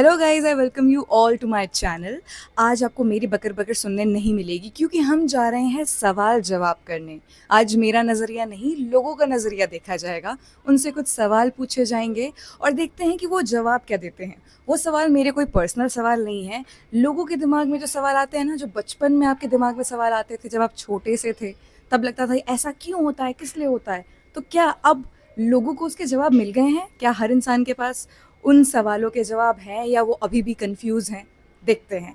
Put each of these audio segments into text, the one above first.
Hello guys, I welcome you all to my channel. आज आपको मेरी बकर बकर सुनने नहीं मिलेगी क्योंकि हम जा रहे हैं सवाल जवाब करने। आज मेरा नज़रिया नहीं, लोगों का नज़रिया देखा जाएगा। उनसे कुछ सवाल पूछे जाएंगे और देखते हैं कि वो जवाब क्या देते हैं। वो सवाल मेरे कोई पर्सनल सवाल नहीं है। लोगों के दिमाग में जो सवाल आते हैं ना, जो बचपन में आपके दिमाग में सवाल आते थे जब आप छोटे से थे, तब लगता था ऐसा क्यों होता है, किस लिए होता है। तो क्या अब लोगों को उसके जवाब मिल गए हैं? क्या हर इंसान के पास उन सवालों के जवाब हैं या वो अभी भी कंफ्यूज हैं? देखते हैं,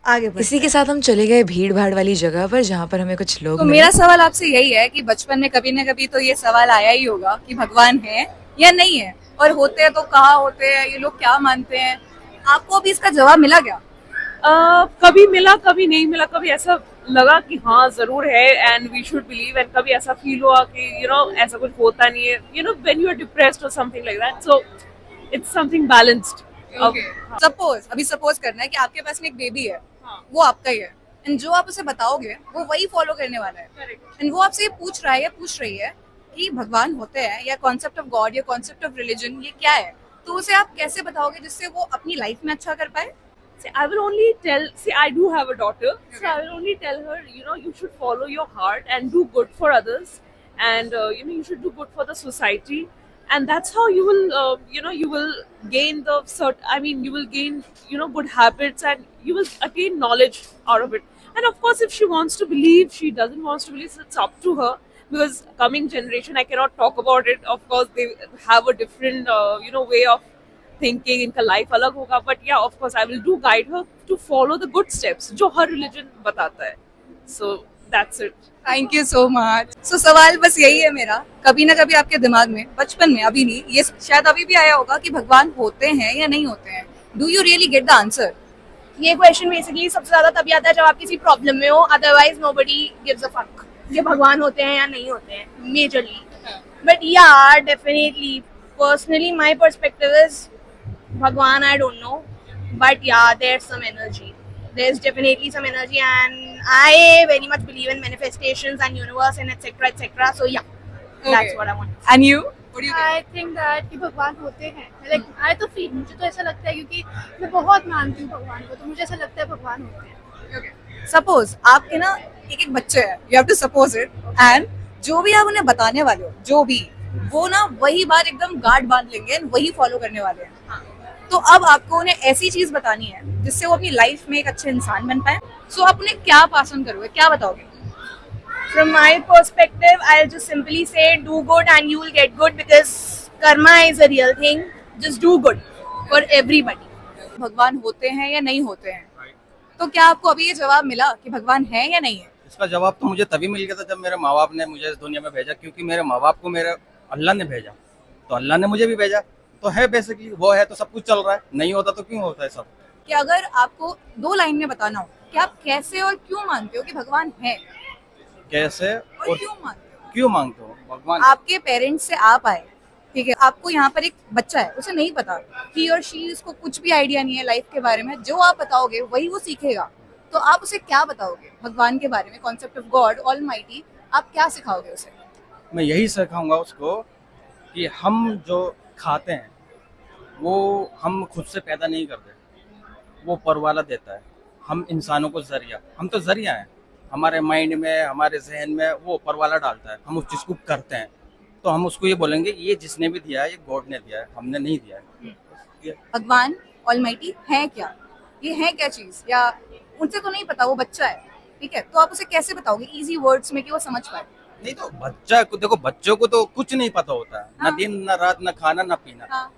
आगे बढ़ते इसी के हैं। साथ हम चले गए भीड़ भाड़ वाली जगह पर जहाँ पर हमें कुछ लोग तो मिले। मेरा सवाल आपसे यही है कि बचपन में कभी ना कभी तो ये सवाल आया ही होगा कि भगवान है या नहीं है, और होते हैं तो कहाँ होते हैं, ये लोग क्या मानते हैं। आपको अभी इसका जवाब मिला क्या? कभी मिला कभी नहीं मिला, कभी ऐसा लगा कि हाँ जरूर है and we should believe, and कभी ऐसा फील हुआ कि ऐसा कुछ होता नहीं है, व्हेन यू आर डिप्रेस्ड और something like that, so it's something balanced. Suppose अभी सपोज करना है कि आपके पास में एक बेबी है, हाँ। वो आपका ही है, एंड जो आप उसे बताओगे वो वही फॉलो करने वाला है। Correct. एंड वो आपसे ये पूछ रहा है या पूछ रही है कि भगवान होते हैं या कॉन्सेप्ट ऑफ गॉड या कॉन्सेप्ट ऑफ रिलीजन ये क्या है, तो उसे आप कैसे बताओगे जिससे वो अपनी लाइफ में अच्छा कर पाए? See, I will only tell. See, I do have a daughter, so I will only tell her, you should follow your heart and do good for others, and you should do good for the society, and that's how you will, you will gain the I mean, you will gain, good habits, and you will attain knowledge out of it. And of course, if she wants to believe, she doesn't wants to believe, it's up to her. Because coming generation, I cannot talk about it. Of course, they have a different, way of thinking, इनका life अलग होगा, but yeah of course I will do guide her to follow the good steps जो हर religion बताता है, so that's it. Thank you so much. So सवाल बस यही है मेरा, कभी ना कभी आपके दिमाग में बचपन में, अभी नहीं, ये शायद अभी भी आया होगा कि भगवान होते हैं या नहीं होते हैं। Do you really get the answer? ये क्वेश्चन बेसिकली सबसे ज्यादा तभी आता है जब आप किसी प्रॉब्लम में हो, otherwise nobody gives a fuck ये भगवान होते हैं या नहीं होते हैं मेजरली। बट या definitely personally my perspective is भगवान, I don't know, but yeah, there's some energy. There's definitely some energy, and I very much believe in manifestations and universe and etc. etc. So yeah, that's what I want. And you? What do you I think that कि भगवान होते हैं, like I तो feel, मुझे तो ऐसा लगता है क्योंकि मैं बहुत मानती हूँ भगवान को, तो मुझे ऐसा लगता है भगवान होते हैं। थिंक? सपोज आपके ना एक बच्चे है, you have to suppose it, and जो भी आप उन्हें बताने वाले हो, जो भी, वो ना वही बात एकदम गार्ड बांध लेंगे एंड वही फॉलो करने वाले हैं। तो अब आपको उन्हें ऐसी चीज बतानी है जिससे वो अपनी लाइफ में एक अच्छे इंसान बन पाए। सो आप उन्हें क्या पास ऑन करोगे, क्या बताओगे? From my perspective, I'll just simply say do good and you will get good, because karma is a real thing. Just do good for everybody. भगवान होते हैं या नहीं होते हैं? तो क्या आपको अभी ये जवाब मिला कि भगवान है या नहीं है? इसका जवाब तो मुझे तभी मिल गया था जब मेरे माँ बाप ने मुझे इस दुनिया में भेजा, क्योंकि मेरे माँ बाप को मेरे अल्लाह ने भेजा, तो अल्लाह ने मुझे भी भेजा, तो है बेसिकली वो है तो सब कुछ चल रहा है, नहीं होता तो क्यों होता है सब। कि अगर आपको 2 लाइन में बताना हो कि आप कैसे और क्यों मानते हो कि भगवान है, कैसे और और क्यों मानते हो? क्यों मांगते हो भगवान? आपके पेरेंट्स से आप आए, ठीक है, आपको यहाँ पर एक बच्चा है, उसे नहीं पता, ही और शी, उसको कुछ भी आइडिया नहीं है लाइफ के बारे में, जो आप बताओगे वही वो सीखेगा। तो आप उसे क्या बताओगे भगवान के बारे में, कॉन्सेप्ट ऑफ गॉड ऑलमाइटी, आप क्या सिखाओगे उसे? मैं यही सिखाऊंगा उसको कि हम जो खाते हैं वो हम खुद से पैदा नहीं करते, वो ऊपर वाला देता है। हम इंसानों को जरिया, हम तो जरिया हैं, हमारे माइंड में, हमारे जहन में वो ऊपर वाला डालता है, हम उस चीज़ को करते हैं, तो हम उसको ये बोलेंगे ये जिसने भी दिया है ये गॉड ने दिया है, हमने नहीं दिया है। भगवान ऑलमाइटी है क्या, ये है क्या चीज, या उनसे तो नहीं पता, वो बच्चा है, ठीक है, तो आप उसे कैसे बताओगे इजी वर्ड्स में कि वो समझ पाए? नहीं तो बच्चा को देखो, बच्चों को तो कुछ नहीं पता होता है, ना हाँ। दिन ना रात, ना खाना ना पीना, हाँ,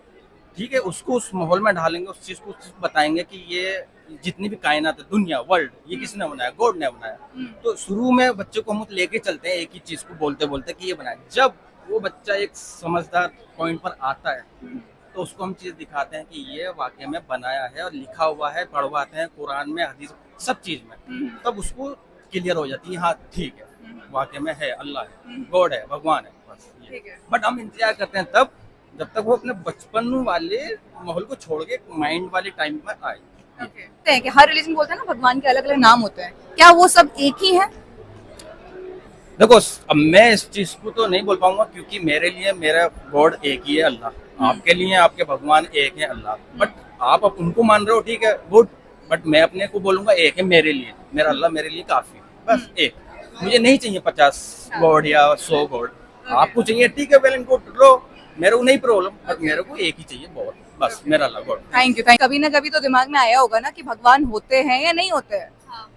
ठीक है, उसको उस माहौल में ढालेंगे, उस चीज को बताएंगे कि ये जितनी भी कायनात है, दुनिया, वर्ल्ड, ये किसने बनाया, गॉड ने बनाया। तो शुरू में बच्चे को हम लेके चलते हैं एक ही चीज को बोलते बोलते कि ये बनाया। जब वो बच्चा एक समझदार पॉइंट पर आता है तो उसको हम चीज दिखाते हैं कि ये वाकई में बनाया है और लिखा हुआ है, पढ़वाते हैं कुरान में, हदीस, सब चीज में, तब उसको क्लियर हो जाती है, हाँ ठीक है, वाकई में है, अल्लाह है, गॉड है, भगवान है, बस ये। ठीक है। बट हम इंतजार करते हैं तब जब तक वो अपने बचपन वाले माहौल को छोड़ के माइंड वाले टाइम में आए। कहते हैं कि हर रिलीजन बोलते हैं ना भगवान के अलग अलग नाम होते हैं, क्या वो सब एक ही हैं? देखो, अब मैं इस चीज को तो नहीं बोल पाऊंगा क्योंकि मेरे लिए मेरा गॉड एक ही है, अल्लाह। आपके लिए आपके भगवान एक है, अल्लाह। बट आप अब उनको मान रहे हो, ठीक है, गुड, बट मैं अपने को बोलूंगा एक है मेरे लिए, मेरा अल्लाह मेरे लिए काफी है, बस एक। मुझे नहीं चाहिए 50 गॉड या 100 गॉड। आपको चाहिए, ठीक है, वेल एंड गुड, लो, मेरे को नहीं प्रॉब्लम, बट मेरे को एक ही चाहिए, बहुत, बस मेरा अल्लाह गॉड। Thank you. कभी ना कभी तो दिमाग में आया होगा ना कि भगवान होते हैं या नहीं होते हैं।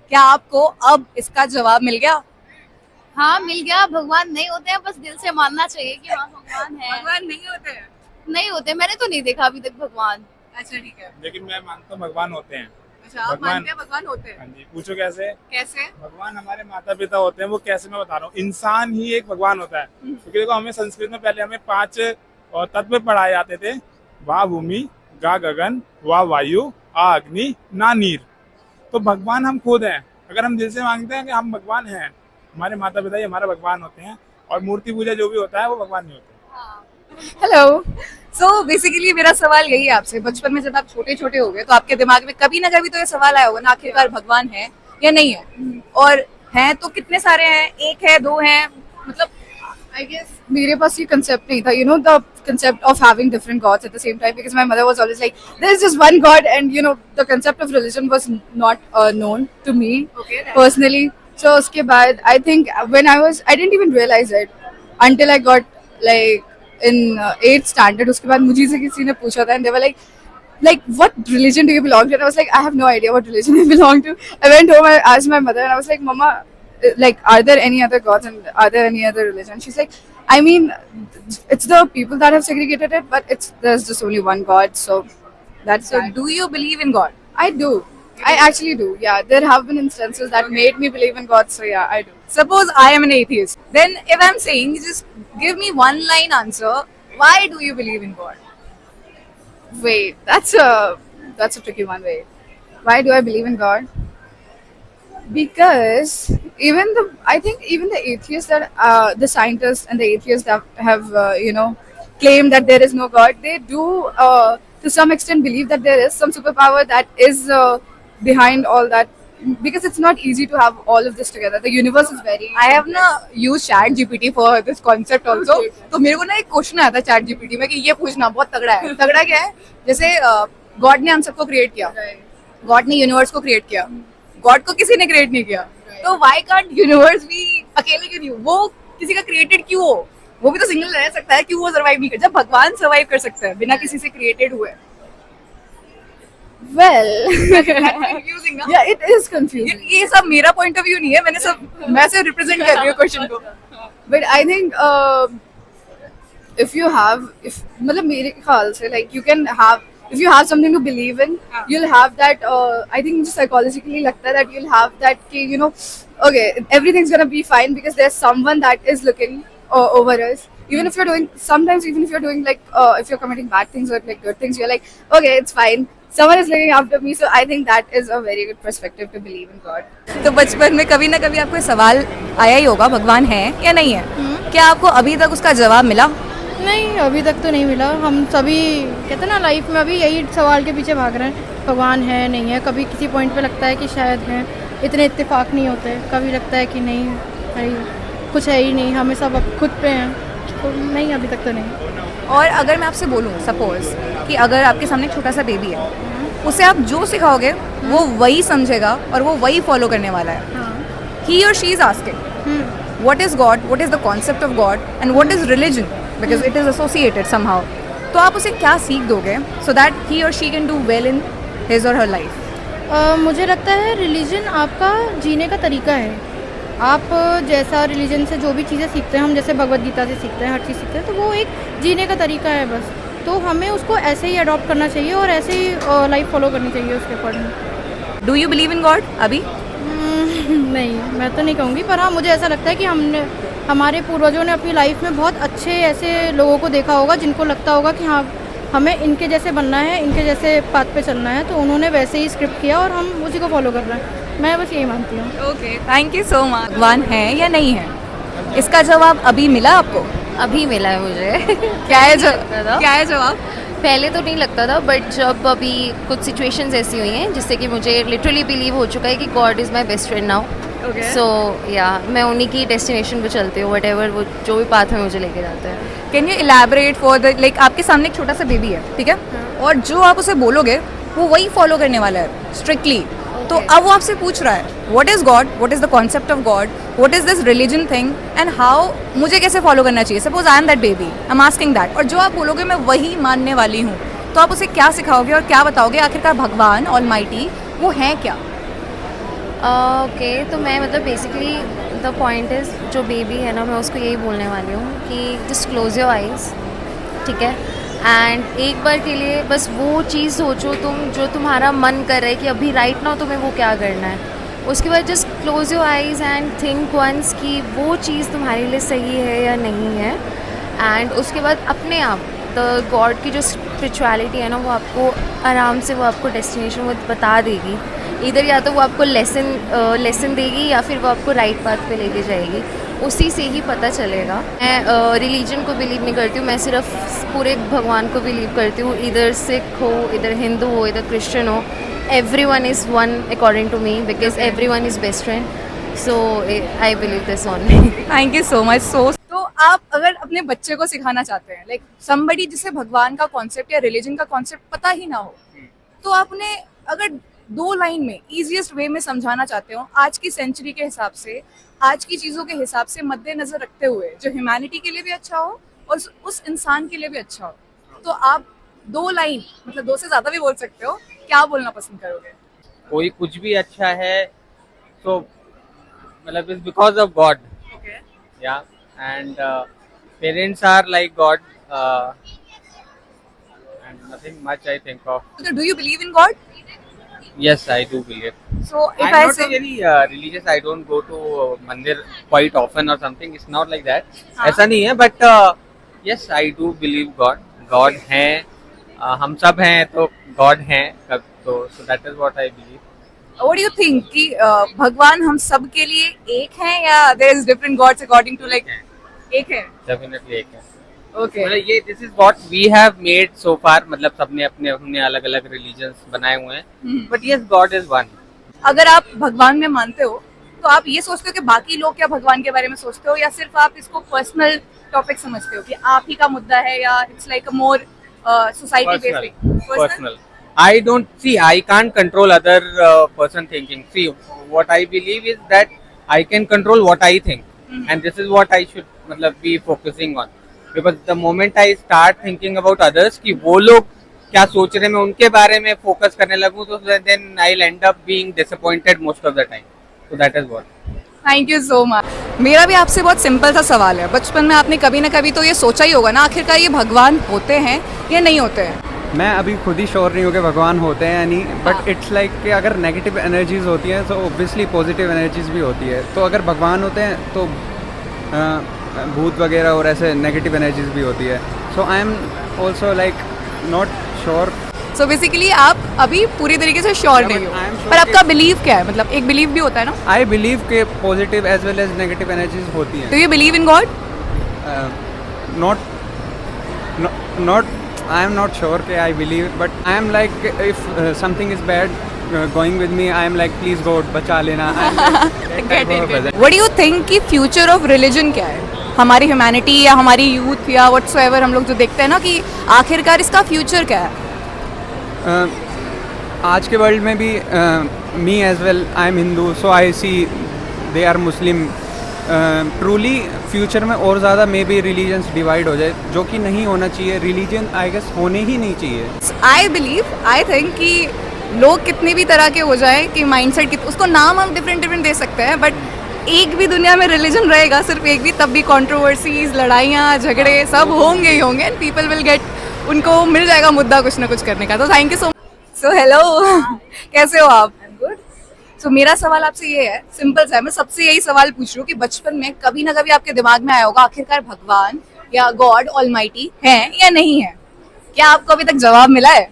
क्या आपको अब इसका जवाब मिल गया? हाँ मिल गया, भगवान नहीं होते हैं, बस दिल से मानना चाहिए कि हाँ भगवान है। भगवान नहीं होते हैं। नहीं होते, मैंने तो नहीं देखा अभी तक भगवान। अच्छा ठीक है। लेकिन मैं मानता हूँ भगवान होते हैं। अच्छा आप भगवान- मानते हैं भगवान होते हैं? हाँ जी, पूछो कैसे? कैसे? भगवान हमारे माता पिता होते हैं, वो कैसे मैं बता रहा हूँ। इंसान ही एक भगवान होता है, क्योंकि देखो हमें संस्कृत में पहले हमें 5 तत्व पढ़ाए जाते थे। वाह भूमि, गा गगन, वाह वायु, आ अग्नि, ना नीर। तो भगवान हम खुद हैं। अगर हम दिल से मांगते हैं कि हम भगवान हैं, हमारे माता पिता ही हमारे भगवान होते हैं, और मूर्ति पूजा जो भी होता है वो भगवान नहीं होते। हेलो। सो बेसिकली मेरा सवाल यही है आपसे, बचपन में जब आप छोटे छोटे हो गए तो आपके दिमाग में कभी ना कभी तो ये सवाल आया होगा ना, आखिरकार भगवान है या नहीं है? और हैं तो कितने सारे हैं, एक है, दो हैं, मतलब I guess मेरे पास ये concept नहीं था, you know, the concept of having different gods at the same time, because my mother was always like, there's just one God, and you know, the concept of religion was not known to me personally. So उसके बाद I think I didn't even realize it until I got like in 8th standard. उसके बाद मुझे से किसी ने पूछा था, and they were like what religion do you belong to? And I was like, I have no idea what religion I belong to. I went home, I asked my mother, and I was like, Mama, like, are there any other gods and are there any other religion? She's like, I mean, it's the people that have segregated it, but there's just only one God, so that's so that. Do you believe in God? I do. I actually do. Yeah, there have been instances that made me believe in God, so yeah, I do. Suppose I am an atheist. Then if I'm saying, just give me one line answer, why do you believe in God? Wait, that's a tricky one. Wait, why do I believe in God? Because I think even the atheists that the scientists and the atheists that have claimed that there is no God, they do to some extent believe that there is some superpower that is behind all that, because it's not easy to have all of this together. The universe is very. I have used ChatGPT for this concept also. तो मेरे को ना एक question आया था ChatGPT में कि ये पूछना बहुत तगड़ा है। तगड़ा क्या है? जैसे गॉड ने हम सबको क्रिएट किया, गॉड ने यूनिवर्स को क्रिएट किया, गॉड को किसी ने क्रिएट नहीं किया, तो व्हाई कांट यूनिवर्स भी अकेले क्यों नहीं हो? वो किसी का क्रिएटेड क्यों हो? वो भी तो सिंगल रह सकता है, क्यों वो सर्वाइव नहीं कर? जब भगवान सर्वाइव कर सकते हैं बिना किसी से क्रिएटेड हुए। Well, confusing ना? Yeah, it is confusing. ये सब मेरा पॉइंट ऑफ व्यू नहीं है, मैं सिर्फ रिप्रेजेंट कर रही हूँ क्वेश्चन को। But I think मतलब मेरे ख्याल से like you can have, if you have something to believe in, you'll have that. I think मुझे psychologically लगता है that you'll have that कि you know, okay, everything's gonna be fine because there's someone that is looking over us. Even if you're doing like if you're committing bad things or like good things, you're like, okay, it's fine. Someone is looking after me, so I think that is a very good perspective to believe in God. तो बचपन में कभी ना कभी आपको सवाल आया ही होगा, भगवान है या नहीं है? क्या आपको अभी तक उसका जवाब मिला? नहीं, अभी तक तो नहीं मिला। हम सभी कहते हैं ना लाइफ में अभी यही सवाल के पीछे भाग रहे हैं, भगवान है नहीं है। कभी किसी पॉइंट पे लगता है कि शायद है, इतने इत्तेफाक नहीं होते। कभी लगता है कि नहीं भाई कुछ है ही नहीं, हमें सब अब खुद पे हैं, तो नहीं अभी तक तो नहीं। और अगर मैं आपसे बोलूँ सपोज कि अगर आपके सामने एक छोटा सा बेबी है, उसे आप जो सिखाओगे वो वही समझेगा और वो वही फॉलो करने वाला है। He or she is asking what is God, what is the concept of God and what is religion, because it is associated somehow. तो आप उसे क्या सीख दोगे so that he or she can do well in his or her life? मुझे लगता है religion आपका जीने का तरीका है। आप जैसा रिलीजन से जो भी चीज़ें सीखते हैं, हम जैसे भगवत गीता से सीखते हैं, हर चीज़ सीखते हैं, तो वो एक जीने का तरीका है बस। तो हमें उसको ऐसे ही अडॉप्ट करना चाहिए और ऐसे ही लाइफ फॉलो करनी चाहिए उसके according. Do you believe in God अभी? नहीं, मैं तो नहीं कहूँगी, पर हाँ मुझे ऐसा लगता है कि हमारे पूर्वजों ने अपनी लाइफ में बहुत अच्छे ऐसे लोगों को देखा होगा जिनको लगता होगा कि हाँ हमें इनके जैसे बनना है, इनके जैसे पाथ पे चलना है, तो उन्होंने वैसे ही स्क्रिप्ट किया और हम उसी को फॉलो कर रहे हैं। मैं बस यही मानती हूँ। Okay, thank you so much. भगवान है या नहीं है, इसका जवाब अभी मिला आपको? अभी मिला है मुझे। क्या है जवाब? पहले तो नहीं लगता था, बट जब अभी कुछ सिचुएशंस ऐसी हुई हैं जिससे कि मुझे लिटरली बिलीव हो चुका है कि God is my best friend now. So yeah मैं उन्हीं की डेस्टिनेशन पे चलती हूँ, वट एवर वो जो भी पाथ में मुझे लेके जाते हैं. Can you elaborate for the like आपके सामने एक छोटा सा बेबी है, ठीक है, और जो आप उसे बोलोगे वो वही फॉलो करने वाला है स्ट्रिक्टली. तो अब वो आपसे पूछ रहा है what is God, what is the concept of God, what is this religion thing and how मुझे कैसे फॉलो करना चाहिए. Suppose I am that baby, I am asking that, और जो आप बोलोगे मैं वही मानने वाली हूँ, तो आप उसे क्या सिखाओगे और क्या बताओगे आखिरकार भगवान ऑलमाइटी वो है क्या. ओके, तो मैं मतलब बेसिकली द पॉइंट इज़ जो बेबी है ना, मैं उसको यही बोलने वाली हूँ कि जस्ट क्लोज योर आइज़, ठीक है, एंड एक बार के लिए बस वो चीज़ सोचो तुम जो तुम्हारा मन कर रहा है कि अभी राइट नाउ तुम्हें वो क्या करना है. उसके बाद just close your eyes and think once कि वो चीज़ तुम्हारे लिए सही है या नहीं है. एंड उसके बाद अपने आप द गॉड की जो स्पिरिचुअलिटी है ना, वो आपको आराम से वो आपको डेस्टिनेशन वो बता देगी. इधर या तो वो आपको लेसन देगी या फिर वो आपको राइट पाथ पे लेके जाएगी. उसी से ही पता चलेगा. मैं रिलीजन को बिलीव नहीं करती हूँ, मैं सिर्फ पूरे भगवान को बिलीव करती हूँ. इधर सिख हो, इधर हिंदू हो, इधर क्रिश्चियन हो, everyone is one according to me because everyone is best friend. So I believe this only. Thank you so much. तो आप अगर अपने बच्चे को सिखाना चाहते हैं लाइक somebody जिसे भगवान का कॉन्सेप्ट या रिलीजन का कॉन्सेप्ट पता ही ना हो, तो आप उन्हें अगर 2 लाइन में इजीएस्ट वे में समझाना चाहते हो आज की सेंचुरी के हिसाब से, आज की चीज़ों के हिसाब से मद्देनजर रखते हुए जो ह्यूमैनिटी के लिए भी अच्छा हो और उस इंसान के लिए भी अच्छा हो, तो आप 2 लाइन मतलब 2 से ज़्यादा भी बोल सकते हो, क्या बोलना पसंद करोगे. कोई कुछ भी अच्छा है तो मतलब it's because of God. Okay, yeah and parents are like God and nothing much I think of. so do you believe in god? Yes, I do believe. So if I'm I not say very religious. I don't go to mandir quite often or something. It's not like that. हाँ. ऐसा नहीं है. But yes, I do believe God. God है. हम सब हैं तो God हैं. तो so that is what I believe. what do you think कि भगवान हम सब के लिए एक हैं या there is different gods according to like एक है? Definitely एक है. Okay. मतलब ये this is what we have made so far. मतलब सबने अपने अलग अलग religions बनाए हुए हैं. But yes, God is one. अगर आप भगवान में मानते हो तो आप ये सोचते हो कि बाकी लोग क्या भगवान के बारे में सोचते हो, या सिर्फ आप इसको पर्सनल टॉपिक समझते हो कि आप ही का मुद्दा है, या it's like a more society based Personal. I don't see. I can't control other person thinking. See, what I believe is that I can control what I think, and this is what I should मतलब be focusing on. Because the moment I start thinking about others कि वो लोग क्या सोच रहे हैं, मैं उनके बारे में फोकस करने लगूँ, तो then I'll end up being disappointed most of the time. So that is what. Thank you so much. मेरा भी आपसे बहुत सिंपल सा सवाल है. बचपन में आपने कभी ना कभी तो ये सोचा ही होगा ना, आखिरकार ये भगवान होते हैं या नहीं होते हैं. मैं अभी खुद ही श्योर नहीं हूँ कि भगवान होते हैं या नहीं, बट इट्स लाइक कि अगर नेगेटिव एनर्जीज होती हैं तो ऑब्वियसली पॉजिटिव एनर्जीज भी होती है. तो अगर भगवान होते हैं तो भूत वगैरह और ऐसे नेगेटिव एनर्जीज भी होती है. So I am also like not sure. So basically आप अभी पूरी तरीके से श्योर नहीं हो, I am sure पर आपका कि- बिलीव क्या है, मतलब एक बिलीव भी होता है ना. आई बिलीव के positive as well as negative energies होती डू हैं. You believe in God? Not I am not sure कि I believe, but I am like if something is bad going with me, I am like please God बचा लेना. I am like, that type of a person. What do you think कि future of religion क्या है, हमारी humanity या हमारी youth या whatsoever हम लोग जो देखते हैं ना, कि आखिरकार इसका फ्यूचर क्या है. आज के वर्ल्ड में भी me as well I am Hindu, so I see they are Muslim. Truly future में और ज़्यादा मे बी रिलीजन्स डिवाइड हो जाए, जो कि नहीं होना चाहिए. रिलीजन आई गेस होने ही नहीं चाहिए. आई थिंक कि लोग कितने भी तरह के हो जाए कि माइंडसेट उसको नाम हम डिफरेंट दे सकते हैं, बट एक भी दुनिया में रिलीजन रहेगा, सिर्फ एक भी, तब भी कंट्रोवर्सीज, लड़ाइयाँ, झगड़े सब होंगे ही होंगे, एंड पीपल विल गेट, उनको मिल जाएगा मुद्दा कुछ ना कुछ करने का. तो thank you so much. So hello, कैसे हो आप? गुड. सो मेरा सवाल आपसे ये है, सिंपल सा है, मैं सबसे यही सवाल पूछ रही हूँ कि बचपन में कभी ना कभी आपके दिमाग में आया होगा आखिरकार भगवान या गॉड ऑलमाइटी है या नहीं है. क्या आपको अभी तक जवाब मिला है?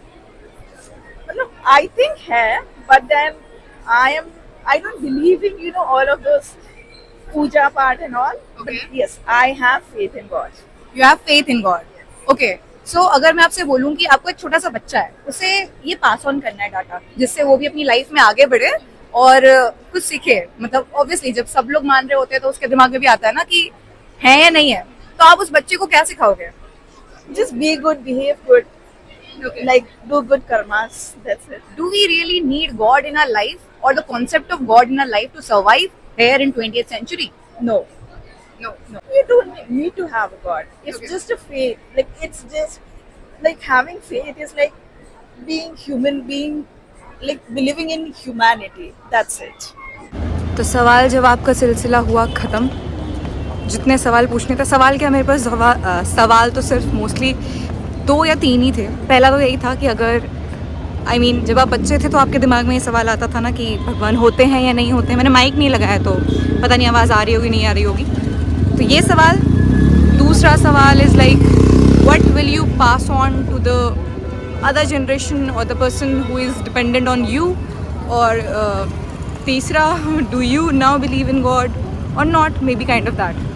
I think है, but then I don't believe in all of those puja part and all. Okay. But yes, I have faith in God. You have faith in God. Okay. सो अगर मैं आपसे बोलूं कि आपको एक छोटा सा बच्चा है, उसे ये पास ऑन करना है डाटा, जिससे वो भी अपनी लाइफ में आगे बढ़े और कुछ सीखे, मतलब ऑब्वियसली जब सब लोग मान रहे होते हैं तो उसके दिमाग में भी आता है ना कि है या नहीं है, तो आप उस बच्चे को क्या सिखाओगे? Just be good, behave good, like do good karmas. That's it. Do we really need God in our life or the concept of God in our life to survive here in 20th century? No, No. you don't need to have a God. It's Okay. just a faith. Like it's just like having faith is like being human, being like believing in humanity. That's it. तो सवाल जवाब का सिलसिला हुआ ख़त्म। जितने सवाल पूछने थे, सवाल क्या, मेरे पास सवाल तो सिर्फ मोस्टली 2 या 3 ही थे। पहला तो यही था कि अगर जब आप बच्चे थे तो आपके दिमाग में ये सवाल आता था ना कि भगवान होते हैं या नहीं होते हैं। मैंने माइक नहीं लगाया तो पता नहीं आवाज़ आ रही होगी नहीं आ रही होगी। तो ये सवाल। दूसरा सवाल is like what will you pass on to the other generation or the person who is dependent on you, और तीसरा, do you now believe in God or not, maybe kind of that.